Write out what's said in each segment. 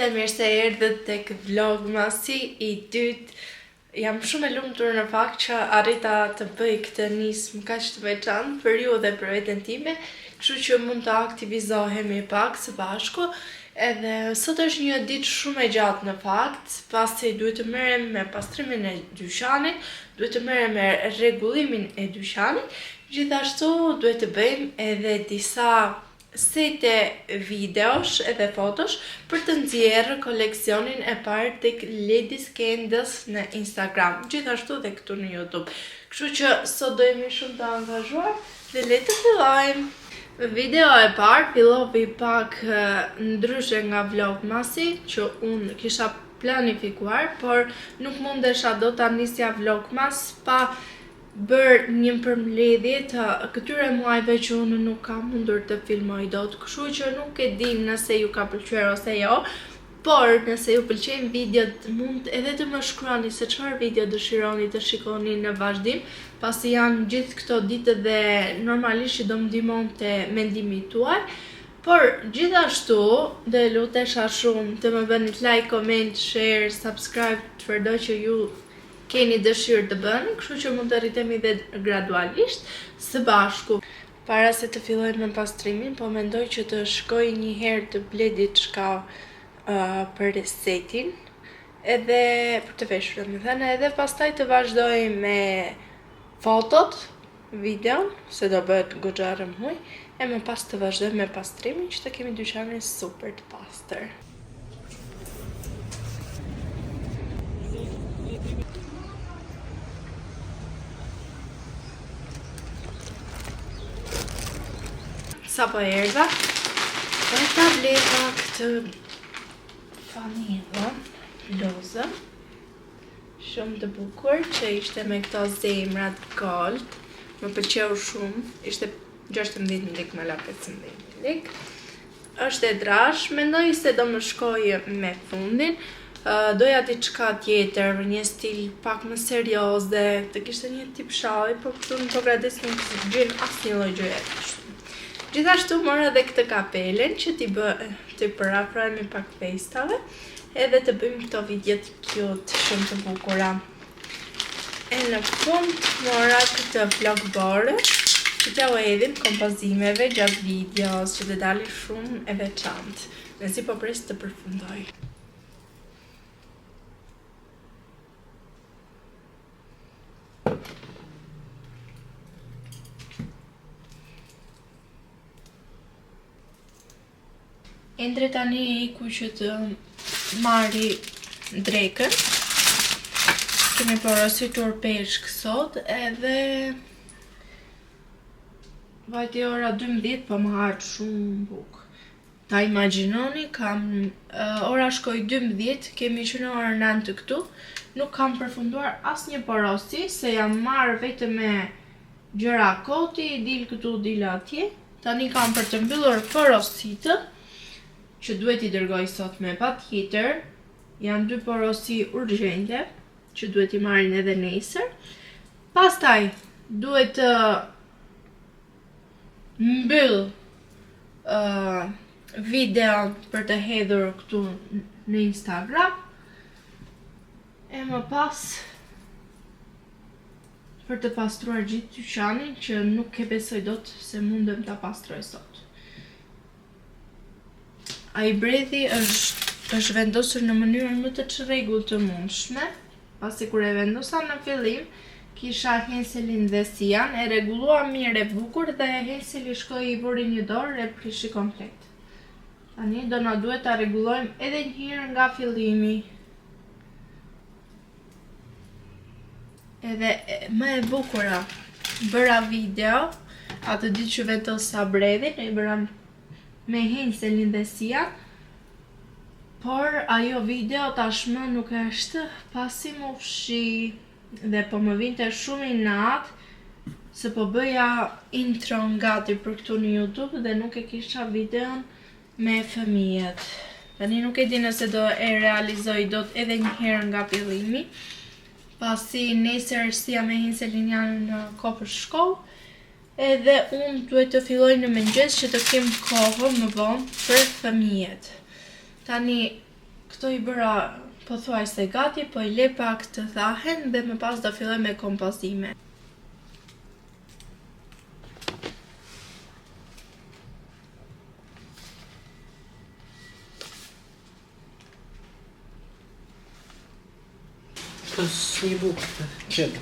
dhe mirë se erdhët tek vlogmasi i dytë. Jam shumë e lumtur në fakt që arrita të bëj këtë nismë kaq të veçantë për ju dhe për veten time, kështu që mund të aktivizohemi pak së bashku. Edhe sot është një ditë shumë e gjatë në fakt, pasi duhet të merrem me pastrimin e dyqanit, duhet të merrem me rregullimin e dyqanit, gjithashtu duhet të bëjmë edhe disa sete videosh edhe fotosh për të nxjerrë koleksionin e parë tek Ladies Candles në Instagram, gjithashtu dhe këtu në YouTube. Kështu që sot do jemi shumë të angazhuar dhe le të fillojmë. Video e parë fillovi pak ndryshe nga vlogmasi që unë kisha planifikuar, por nuk mundesha do ta nisja vlogmas pa bërë një përmbledhje të këtyre muajve që unë nuk kam mundur të filmoj dot, kështu që nuk e di nëse ju ka pëlqyer ose jo, por nëse ju pëlqejnë videot mund edhe të më shkruani se çfarë video dëshironi të shikoni në vazhdim, pasi janë gjithë këto ditë dhe normalisht që do më ndihmonte mendimi tuaj. Por gjithashtu do lutesha shumë të më bëni like, comment, share, subscribe, çfarëdo që ju keni dëshirë të bëni, kështu që mund të rritemi dhe gradualisht së bashku. Para se të fillojmë me pastrimin, po mendoj që të shkoj një herë të blej diçka për setin, edhe për të veshur, domethënë, edhe pastaj të vazhdoj me fotot, videon, se do bëhet goxha rëmuj, e më pas të vazhdoj me pastrimin që të kemi dyqanin super të pastër. Sa po erdha, e ta bleva këtë fanilën, bluzën, shumë të bukur, që ishte me këto zemrat gold, më pëlqeu shumë, ishte 16 lek me la 15 lek, është e drash, mendoj se do më shkojë me fundin, doja diçka tjetër, një stil pak më serioz dhe të kishte një tip shalli, por këtu në Pogradec nuk gjen asnjë lloj gjëje kështu. Gjithashtu mora edhe këtë kapelen që t'i përafrojmë pak fejstave edhe të bëjmë këto videot cute shumë të bukura. E në fund mora këtë vlogborë që t'ja u hedhim kompozimeve gjatë videos që të dali shumë e veçantë. Mezi po pres të përfundoj. Endre tani e iku që të marri drekën. Kemi porositur peshk sot edhe vajti ora 12, po më hart shumë buk. Ta imagjinoni, ora shkoj 12, kemi qenë ora 9 të këtu, nuk kam përfunduar asnjë porosi, se jam marrë vetëm me gjëra koti, dil këtu, dil atje. Tani kam për të mbyllur porositën, që duhet i dërgoj sot me patjetër. Janë 2 porosi urgjente që duhet i marrin edhe nesër. Pastaj duhet të mbyll videon për të hedhur këtu në Instagram. E më pas për të pastruar gjithë dyqanin, që nuk e besoj dot se mundem ta pastroj sot. Ai bredhi është vendosur në mënyrën më të çrregullt të mundshme, pasi kur e vendosa në fillim, kisha henselin dhe sian, e rregulluam mirë e bukur dhe henseli shkoi i vuri një dorë e prishi komplet. Tani do na duhet ta rregullojmë edhe një herë nga fillimi. Edhe më e bukura, bëra video atë ditë që vendosa bredhin, e bëra me henselin dhe sian, por ajo video tashmë nuk është, pasi më fshi dhe po më vinte shumë inat se po bëja intro ngati për këtu në YouTube dhe nuk e kisha videon me fëmijët. Tani nuk e di nëse do e realizoj dot edhe një herë nga fillimi, pasi nesër sia me henselin janë në kohë për shkollë, edhe unë duhet të filloj në mëngjes që të kem kohë më vonë për fëmijët. Tani Këto i bëra pothuajse gati, po i le pak të thahen dhe më pas do filloj me kompozime. Plus një bukë të qëllë.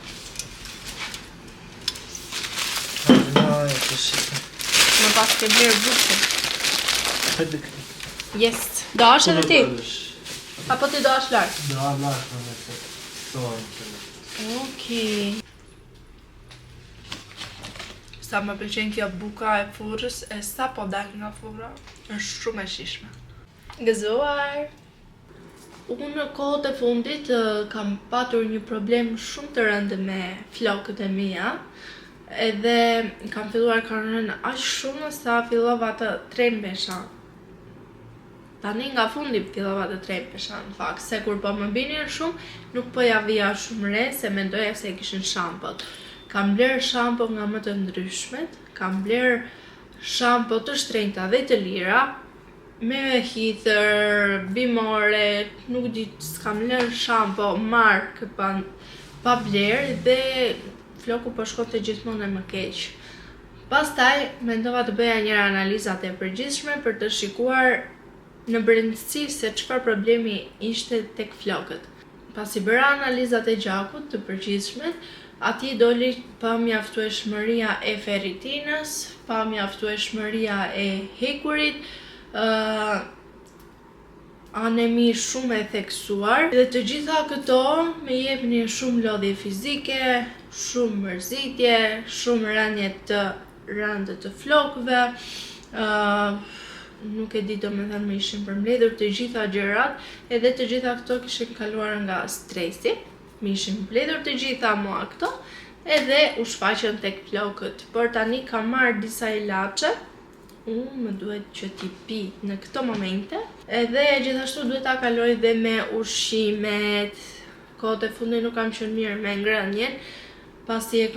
Më pas ke blerë bukën. Hajde këti. Yes. Do ash edhe ti? Apo ti do ash lartë? Do a lartë me të këtojnë. Okej. Sa më pëlqen kjo buka e furrës, e sa po dal nga furra, është shumë e shishme. Gëzuar! Unë në kohët e fundit kam patur një problem shumë të rëndë me flokët e mia, edhe kam filluar kanë rënë aq shumë sa fillova të trembesha. Tani nga fundi fillova të trembesha në fakt, se kur po më binin shumë, nuk po ja vija shumë re, se mendoja se kishin shampot. Kam bler shampo nga më të ndryshmet, kam bler shampo të shtrenjta dhe të lira, me hither, bimore, nuk di, s'kam lënë shampo markë pa bler dhe floku po shkonte gjithmonë më keq. Pastaj mendova të bëja njëra analizat e përgjithshme për të shikuar në brendësi se çfarë problemi ishte tek flokët. Pasi bëra analizat e gjakut të përgjithshme, ati doli pa mjaftueshmëria e ferritinës, pa mjaftueshmëria e hekurit, anemi shumë e theksuar, dhe të gjitha këto me jepnin shumë lodhje fizike, shumë mërzitje, shumë rënje të rëndë të flokëve, nuk e di domethënë më ishin përmbledhur të gjitha gjërat, edhe të gjitha këto kishin kaluar nga stresi, më ishin mbledhur të gjitha mua këto, edhe u shfaqën tek flokët. Por tani kam marrë disa ilaçe, më duhet që t'i pi në këto momente, edhe gjithashtu duhet ta kaloj dhe me ushqimet. Kohët e fundit nuk kam qenë mirë me ngrënien, pasi e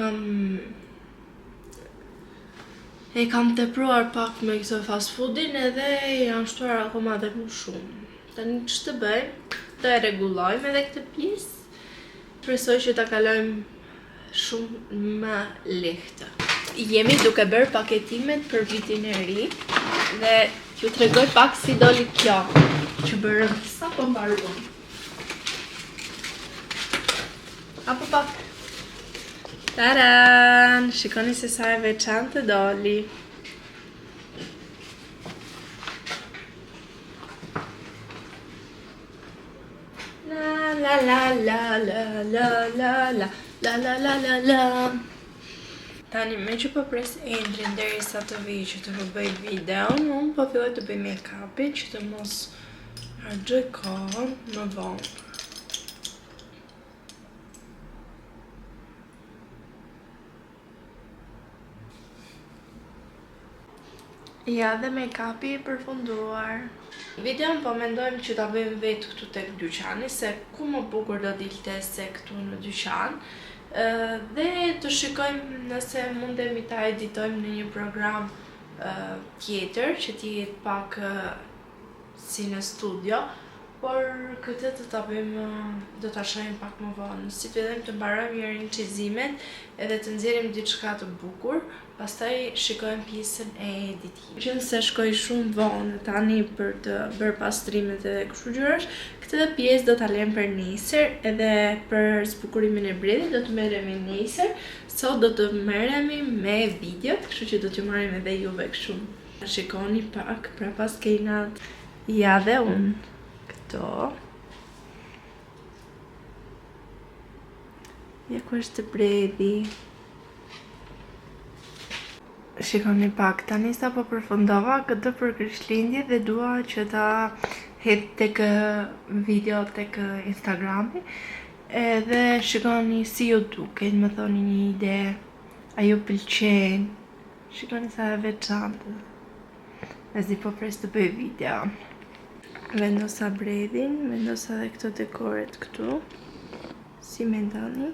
kam tepruar pak me këtë fast foodin edhe janë shtuar akoma dhe më shumë. Tani ç'të bëj? Të e rregullojmë edhe këtë pjesë. Presoj që ta kalojmë shumë më lehtë. Jemi duke bërë paketimet për vitin e ri dhe ju tregoj pak si doli kjo, që bërëm sa po mbaruam. Apo pak. Taran! Shikoni se sa e veçantë doli. La la la la la la la la la la la la la. Tani me që po pres Endrin derisa të vi që të përbëj videon, unë po filloj të bëj make-upin që të mos harxoj kohën më vonë. Ja dhe make-upi i përfunduar. Videon po mendojmë që ta bëjmë vetë këtu tek dyqani, se ku më bukur do dilte se këtu në dyqan. Dhe të shikojmë nëse mundemi ta editojmë në një program tjetër që t'i jetë pak si në studio, por këtë do ta bëjmë, do ta shohim pak më vonë. Si fillim të mbarojmë një rincizimet edhe të nxjerrim diçka të bukur, pastaj shikojmë pjesën e editimit. Qëse shkoj shumë vonë tani për të bërë pastrimet edhe kështu gjërash, këtë pjesë do ta lëm për nesër, edhe për zbukurimin e bredhit do të merremi nesër. Sot do të merremi me videot, kështu që do t'ju marrim edhe juve kështu. Shikoni pak pra pas kejnat. Ja dhe unë këto. Ja ku është bredhi. Shikoni pak, tani sa po përfundova këtë për Krishtlindje dhe dua që ta hedh tek video tek Instagrami. Edhe shikoni si ju duket, më thoni një ide, a ju pëlqen. Shikoni sa e veçantë. Mezi po pres të bëj video. Vendosa bredhin, vendosa dhe këto dekoret këtu. Si mendoni?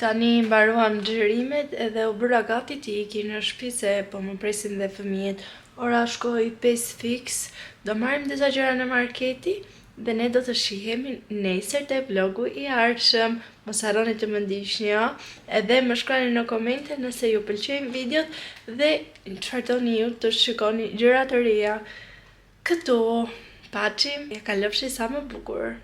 Tani mbaruan xhirimet edhe u bëra gati t'i iki në shtëpi se po më presin dhe fëmijët. Ora shkoi 5 fiks, do marrim disa gjëra në marketi dhe ne do të shihemi nesër te vlogu i ardhshëm. Mos harroni të më ndiqni, edhe më shkruani në komente nëse ju pëlqejnë videot dhe çfarë doni ju të shikoni gjëra të reja. Këtu, paçim, ja kalofshi sa më bukur.